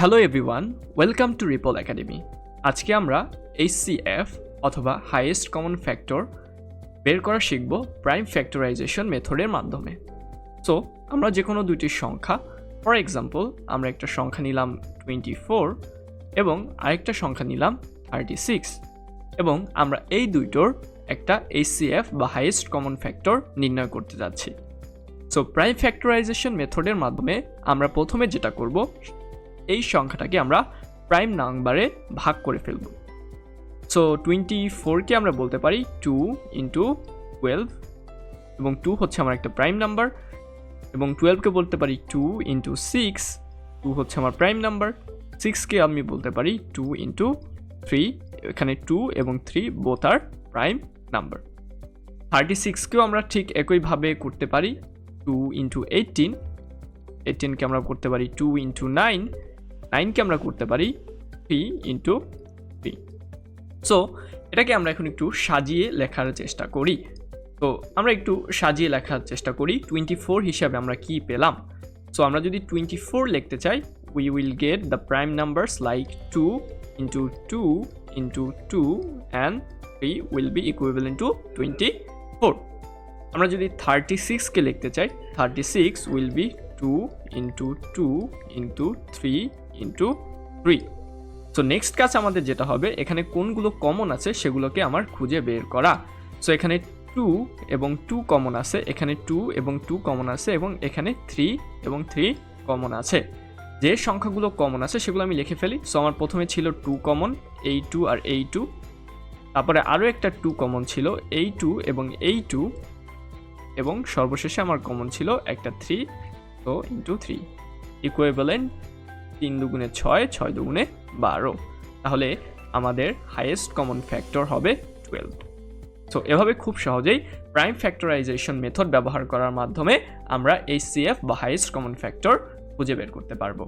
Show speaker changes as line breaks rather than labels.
Hello everyone, welcome to ripple academy. আজকে আমরা HCF অথবা হাইয়েস্ট কমন ফ্যাক্টর বের করা শিখব প্রাইম ফ্যাক্টরাইজেশন মেথডের মাধ্যমে। সো আমরা যে কোনো দুইটি সংখ্যা, ফর এক্সাম্পল আমরা একটা সংখ্যা নিলাম 24 এবং আরেকটা সংখ্যা নিলাম 36 এবং আমরা এই দুইটোর একটা HCF বা হাইয়েস্ট কমন ফ্যাক্টর নির্ণয় করতে যাচ্ছি। সো প্রাইম ফ্যাক্টরাইজেশন মেথডের মাধ্যমে আমরা প্রথমে যেটা করব, এই সংখ্যাটাকে আমরা প্রাইম নাম্বারে ভাগ করে ফেলব। সো 24কে আমরা বলতে পারি 2 ইন্টু 12 এবং 2 হচ্ছে আমার একটা প্রাইম নাম্বার, এবং 12কে বলতে পারি 2 ইন্টু 6, 2 হচ্ছে আমার প্রাইম নাম্বার। 6কে আমি বলতে পারি 2 ইন্টু 3, এখানে 2 এবং 3 বোথ আর প্রাইম নাম্বার। 36কেও আমরা ঠিক একইভাবে করতে পারি 2 ইন্টু 18, 18কে আমরা করতে পারি 2 ইন্টু 9, 9কে আমরা করতে পারি 3 ইন্টু 3। সো এটাকে আমরা এখন একটু সাজিয়ে লেখার চেষ্টা করি। তো আমরা একটু সাজিয়ে লেখার চেষ্টা করি। 24 হিসাবে আমরা কি পেলাম? সো আমরা যদি 24 লিখতে চাই, we will get the prime numbers like 2 into 2 into 2 and 3 will be equivalent to 24. আমরা যদি 36কে লিখতে চাই, 36 will be 2 into 2 into 3 into 3. So next কাজ আমাদের যেটা হবে, এখানে কোনগুলো কমন আছে সেগুলোকে আমার খুঁজে বের করা। সো এখানে 2 এবং 2 কমন আছে, এখানে 2 এবং 2 কমন আছে, এবং এখানে 3 এবং 3 কমন আছে। যে সংখ্যাগুলো কমন আছে সেগুলো আমি লিখে ফেলি। সো আমার প্রথমে ছিল 2 কমন, এই 2 আর এই 2। তারপরে আরও একটা 2 কমন ছিল, এই 2 এবং এই 2, এবং সর্বশেষে আমার কমন ছিল একটা 3, তো ইন্টু 3 ইকুইভ্যালেন্ট 3 দুগুণে 6, 6 দুগুণে 12। তাহলে আমাদের হাইয়েস্ট কমন ফ্যাক্টর হবে 12। সো এভাবে খুব সহজেই প্রাইম ফ্যাক্টরাইজেশন মেথড ব্যবহার করার মাধ্যমে আমরা HCF বা হাইয়েস্ট কমন ফ্যাক্টর খুঁজে বের করতে পারবো।